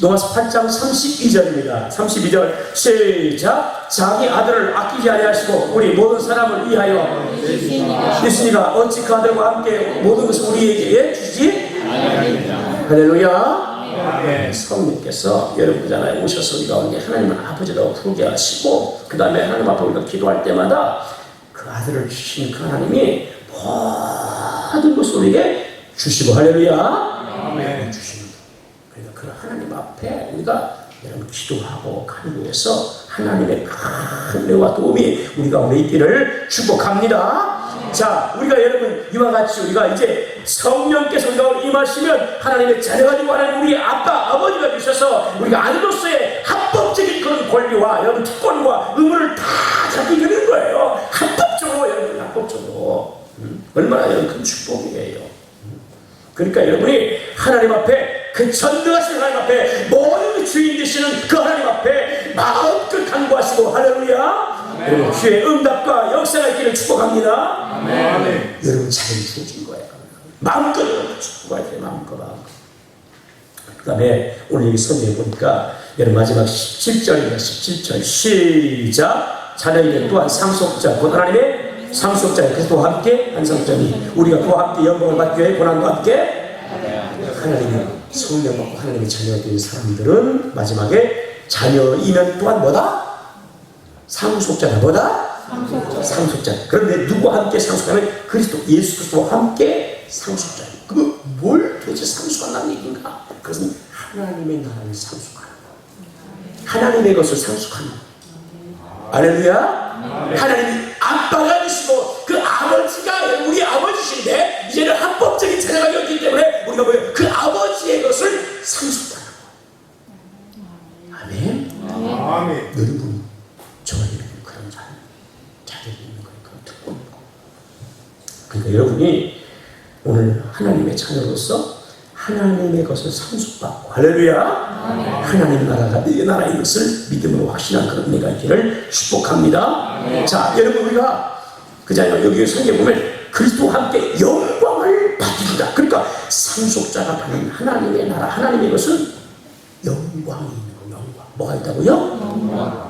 로마서 8장 32절입니다. 32절 시작. 자기 아들을 아끼지 아니하시고 우리 모든 사람을 위하여 예수님이가 어찌 그 아들과 함께 모든 것을 우리에게 주지? 할렐루야. 성령께서 여러분 그 자리에 오셔서 우리 가운데 하나님은 아버지라고 부르게 하시고, 그 다음에 하나님 앞에 우리가 기도할 때마다 그 아들을 주신 그 하나님이 모든 것을 우리에게 주시고, 할렐루야. 주시는 분. 그러니까 그 하나님 앞에 우리가 여러분 기도하고 간구해서 하나님의 큰 은혜와 도움이 우리 가운데 있기를 축복합니다. 자, 우리가 여러분 이와 같이 우리가 이제 성령께서 우리 가운데 임하시면 하나님의 자녀가 되고 하나님 우리 아빠 아버지가 되셔서 우리가 아들로서의 합법적인 그런 권리와 여러분 특권과 의무를 다 잡게 되는 거예요. 합법적으로, 여러분 합법적으로. 얼마나 여러분 큰 축복이에요. 그러니까 여러분이 하나님 앞에, 그 전능하신 하나님 앞에, 모든 주인 되시는 그 하나님 앞에 마음껏 간구하시고, 할렐루야. 여러분 주의 응답과 역사가 있기를 축복합니다. 아멘. 여러분 자연이 주어진 거예요. 마음껏 축복해야 돼요. 마음껏. 그 다음에 오늘 여기 성경에 보니까 여러분 마지막 17절입니다. 17절 시작. 자녀에게 또한 상속자, 곧 하나님의 상속자의 그리스도와 함께 한 상속자니 우리가 그와 함께 영광을 받기 위해 고난과 함께 하나님의 성령 받고 하나님의 자녀가 된 사람들은 마지막에 자녀이면 또한 뭐다? 상속자다. 뭐다? 상속자. 그런데 누구와 함께 상속하면 그리스도 예수 그리스도와 함께 상속자. 그럼 뭘 도대체 상속한다는 얘기인가? 그것은 하나님의 나라를 상속하는 거. 하나님의 것을 상속하는 거. 할렐루야. 하나님이 아빠가 되시고 그 아버지가 우리 아버지신데 이제는 합법적인 자녀가 되었기 때문에 우리가 뭐예요? 그 아버지의 것을 상속하는 거. 아멘. 아멘. 여러분 저와 여러분 그런 자들이 있는 거예요. 그런 특권이 있고. 그러니까 여러분이 오늘 하나님의 자녀로서 하나님의 것을 상속받고, 할렐루야. 하나님 나라가 내 나라인 것을 믿음으로 확신한 그런 은혜가 있기를 축복합니다. 자, 여러분 우리가 그잖아요. 여기 성경에 보면 그리스도와 함께 영광을 받으리라. 그러니까 상속자가 받는 하나님의 나라, 하나님의 것은 영광이 있는 거예요. 영광. 뭐가 있다고요?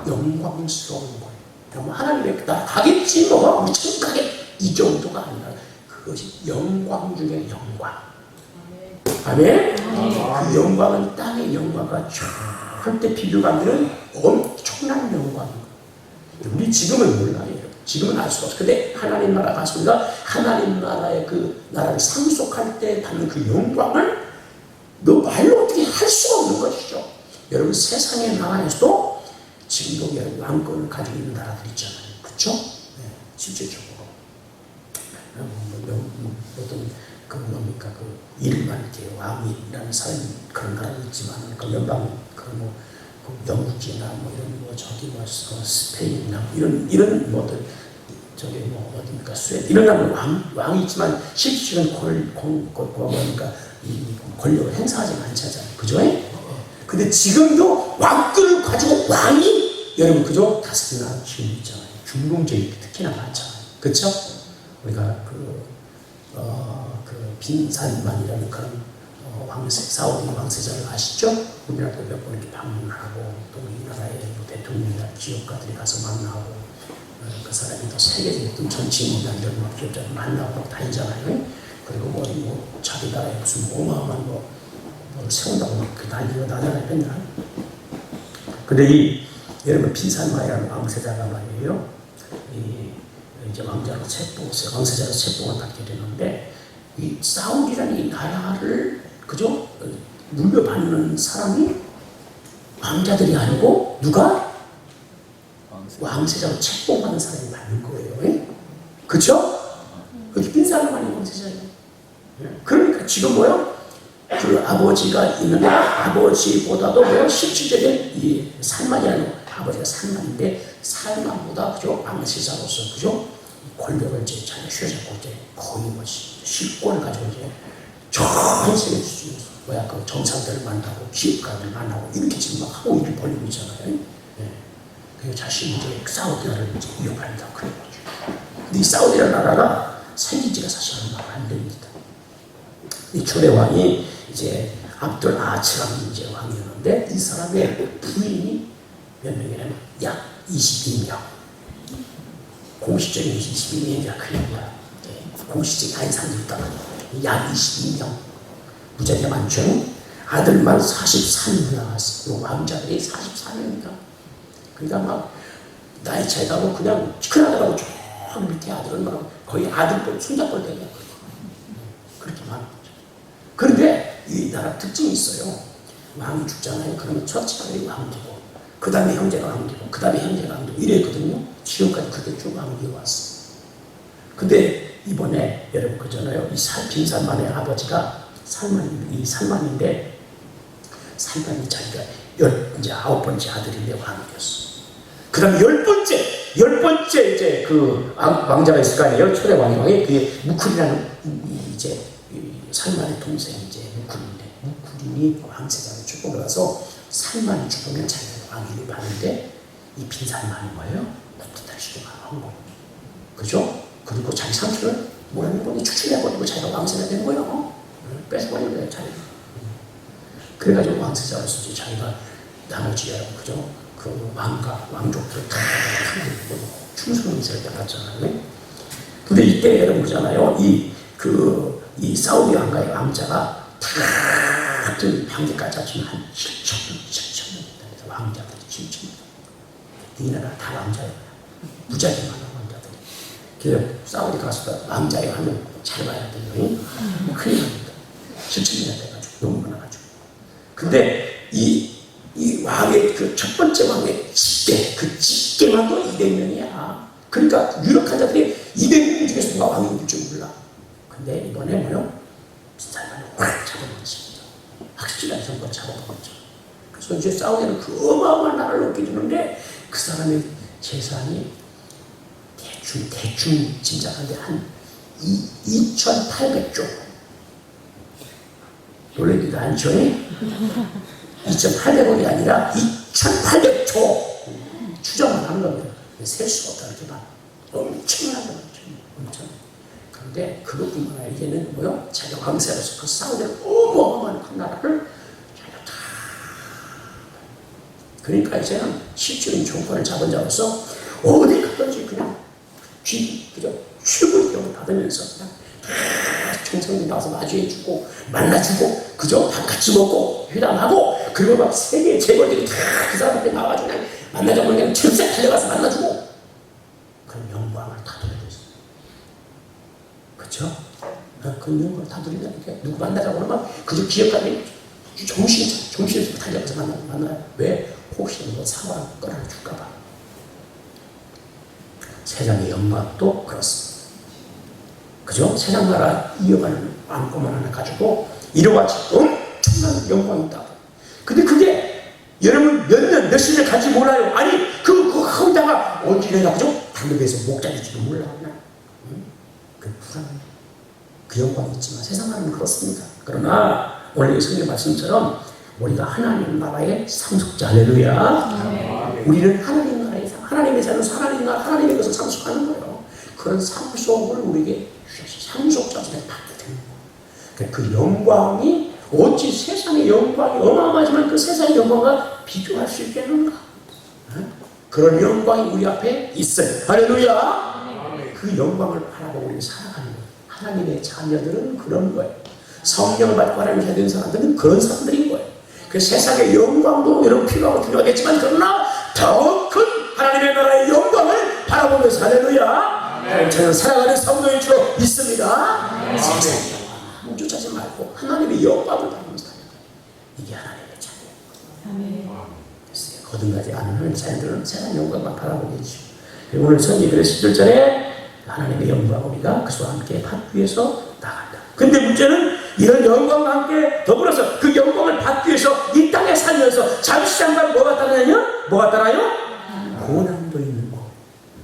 영광스러운 거예요. 하나님의 나라 가겠지 뭐 우리 천국 가겠, 이 정도가 아니라 그것이 영광 중에 영광. 아멘. 그 영광은 땅의 영광과 절대 비교가 안 되는 엄청난 영광입니다. 우리 지금은 몰라요. 지금은 알 수가 없어요. 근데 하나님 나라 가서 우리가 하나님 나라의 그 나라를 상속할 때 받는 그 영광을 너 말로 어떻게 할 수가 없는 것이죠. 여러분 세상의 나라에서도 지금도 여러분 왕권을 가지고 있는 나라들 있잖아요. 그렇죠? 네, 실질적으로 어떤 그 뭡니까 그 일반 이렇게 왕이라는 사람이 그런 나라도 있지만 그 연방 그 영국이나 뭐 이런 뭐 저기 뭐 스페인이나 이런 뭐들 저기 뭐 어디입니까 스웨덴 이런 나라는 왕이 있지만 실질적인 뭡니까 권력을 행사하지 않잖아요. 그죠? 근데 지금도 왕권을 가지고 왕이 여러분 그죠? 다스리는 나라 지금 있잖아요. 중동적인 특히나 많잖아요. 그렇죠? 우리가 그 빈살만이라는 그런 사우디 왕세자를 아시죠? 우리나라도 몇 번 이렇게 방문하고 또 우리나라의 대통령이나 기업가들이 가서 만나고 그 사람이 또 세계적인 어떤 정치인이나 이런 기업자들 만나고 다니잖아요. 그리고 뭐 자기 나라에 무슨 어마어마한 뭐 세운다고 그 난리가 나잖아요. 맨날. 근데 여러분 빈살만이라는 왕세자가 말이에요. 이제 왕자로 왕세자로 책봉을 받게 되는데 이 사우디라는 이 나라를 그죠? 물려받는 사람이 왕자들이 아니고 누가? 왕세자로 책봉받는 사람이 받는 거예요. 그쵸? 그게 빈사람 아니고 왕세자예요. 그러니까 지금 뭐요? 그 아버지가 있는데 아버지보다도 뭐 실질적인 이 살만이라는 아버지가 살만인데 살만보다 그죠? 왕세자로서 그죠? 권력을 이제 잘 휘어잡고 이제 거의 뭐 실권을 가지고 이제 전 세계 수준에서 뭐야 그 정상들을 만나고 기업가들을 만나고 이렇게 지금 막 하고 일을 벌리고 있잖아요. 예. 그 자신이 이제 사우디아를 이제 위협한다 그래가지고. 근데 이 사우디아 나라가 생긴 지가 사실 얼마 안 됩니다. 이 초대 왕이 이제 압둘 아츠라는 이제 왕이었는데 이 사람의 부인이 몇 명이냐면 약 22명. 공식적인 22명이야 그냥 공식적인 아닌 사람도 있다가 약 22명. 무지하게 많죠. 아들만 43명 나왔어. 왕자들이 44명이다. 그러니까 막 나이 차이가 뭐 그냥 큰아들하고 저 밑에 아들은 막 거의 아들뻘 손자뻘 되냐 그렇게 많은 거죠. 그런데 이 나라 특징이 있어요. 왕이 죽잖아요. 그러면 첫째 아들이 왕되고 그 다음에 형제가 왕되고 그 다음에 형제가 왕되고 이랬거든요. 지금까지 그렇게 쭉 왕이 왔어. 근데 이번에 여러분 그잖아요. 이 빈살만의 아버지가 이 살만인데 살만이 자기가 이제 9번째 아들인데 왕이었어. 그 다음에 10번째 이제 그 왕자가 있을 거 아니에요. 초대 왕이 그게 무쿨이라는 이제 살만의 동생 이제 무쿨인데 무쿨이 왕세자로 축복을 해서 살만이 죽으면 자기가 왕위를 받는데 이 빈살만이 뭐예요? 부탁시키고 한 거. 그죠? 그리고 자기 삼촌을 뭐라는 거니 추출해버리고 자기가 왕세자 되는 거예요. 뺏어버리는 거예요, 자기가. 그래가지고 왕세자로서 자기가 나머지 그죠? 그 왕족들 다 충성스럽게 받았잖아요. 근데 이때 여러분 보잖아요. 이 사우디 왕자가 다 형제까지 합치면 한 7천 명 있다. 왕자들이 7천 명. 이 나라 다 왕자예요. 무지하게 많아 왕자들이. 그래서 사우디 가서 왕자예요 하면 잘 봐야 돼요. 큰일 납니다. 7천이나 돼가지고 너무 많아가지고. 근데 이 왕의 그 첫 번째 왕의 집계, 그 집계만도 200명이야. 그러니까 유력한 자들이 200명 중에서 누가 왕이 될 줄 몰라. 근데 이번에 뭐요? 빈살만을 확 잡아먹었습니다. 확실한 정보를 잡아먹었죠. 그래서 이제 사우디는 그 어마어마한 나라를 얻게 되는데 그 사람의 재산이 대충 짐작하는데 한 2,800조. 놀라기도 않죠? 2,800억이 아니라 2,800조 추정을 하는 겁니다. 셀 수가 없다 이렇게 봐. 엄청난 거죠. 엄청. 그런데 그것뿐만 아니라 이제는 뭐요? 자기가 왕세로서 그 사우디를 어마어마한 큰 나라를 자기가 다. 그러니까 이제는 실질적인 정권을 잡은 자로서 어디 가든지 그냥 그저 최고의 경을 받으면서 그냥 총성이 나와서 마주해주고 만나주고 그저 밥 같이 먹고 회담하고 그리고 막 세계 재벌들이 다 그 사람한테 나와가지고 그냥 만나자고 그냥 철새 달려가서 만나주고 그런 영광을 다 드려야 됐어요. 그렇죠? 그런 영광을 다 드린다니까. 누구 만나자고 그러면 그저 기억하면 정신에서 달려가서 만나요. 왜? 혹시 뭐 사과를 끌어줄까봐. 세상의 영광도 그렇습니다. 그죠? 세상 나라 이어가는 왕권만 하나 가지고 이와 같이 엄청난 영광이 있다. 근데 그게 여러분 몇십 년 갈지 몰라요. 아니 그 하다가 언제 내가 그죠? 당근에서 목 잘릴지도 몰라. 그 불안해. 그 영광이 있지만 세상 나라는 그렇습니다. 그러나 오늘 성경 말씀처럼 우리가 하나님 나라의 상속자. 할렐루야. 우리는 하나님 나라의 하나님의 자녀로서 하나님의 것을 상속하는 거예요. 그런 상속을 우리에게 상속자들에게 받게 되는 거예요. 그 영광이 어찌 세상의 영광이 어마어마하지만 그 세상의 영광과 비교할 수 있겠는가? 그런 영광이 우리 앞에 있어요. 할렐루야. 그 영광을 바라보고 우리 살아가는 거예요. 하나님의 자녀들은 그런 거예요. 성령을 받고 하나님의 자녀 된 사람들은 그런 사람들인 거예요. 그 세상의 영광도 여러분 필요하고 필요하겠지만 그러나 더 큰 하나님의 나라의 영광을 바라보면서 할렐루야. 저는 살아가는 성도인 줄 믿습니다. 세상의 영광 쫓아지 말고 하나님의 영광을 바라보면서 살아요. 이게 하나님의 자녀예요. 거듭나지 않은 하나님의 자녀들은 세상 영광만 바라보겠죠. 그리고 오늘 선지자의 11절에 하나님의 영광 우리가 그리스도와 함께 받기 위해서 나간다. 근데 문제는 이런 영광과 함께 더불어서 그 영광을 받기 위해서 이 땅에 살면서 잠시 잠깐 뭐가 따라요? 뭐가 따라요? 고난도 있는 거.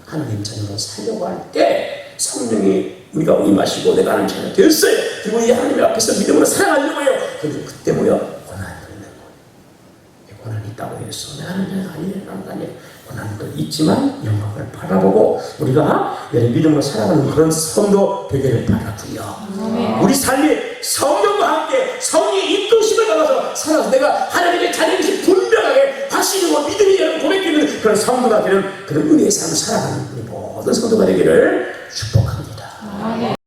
하나님 자녀로 살려고 할 때 성령이 우리가 임하시고 내가 하는 자가 되었어요. 그리고 이 하나님 앞에서 믿음으로 살아가려고 해요. 그런데 그때 뭐야? 고난이 있는 거예요. 고난이 있다고 해서 내가 하는 자가 아니에요. 나는 아니에요. 고난도 있지만 영광을 바라보고 우리가 믿음으로 살아가는 그런 성도 되기를 바라고요. 우리 삶이 성령과 함께 성령의 이끄심을 받아서 살아서 내가 하나님의 자녀이신 분명하게 확신이고 믿음이 여러분 고백되는 그런 성도가 되는 그런 은혜의 삶을 살아가는 우리 모든 성도가 되기를 축복합니다.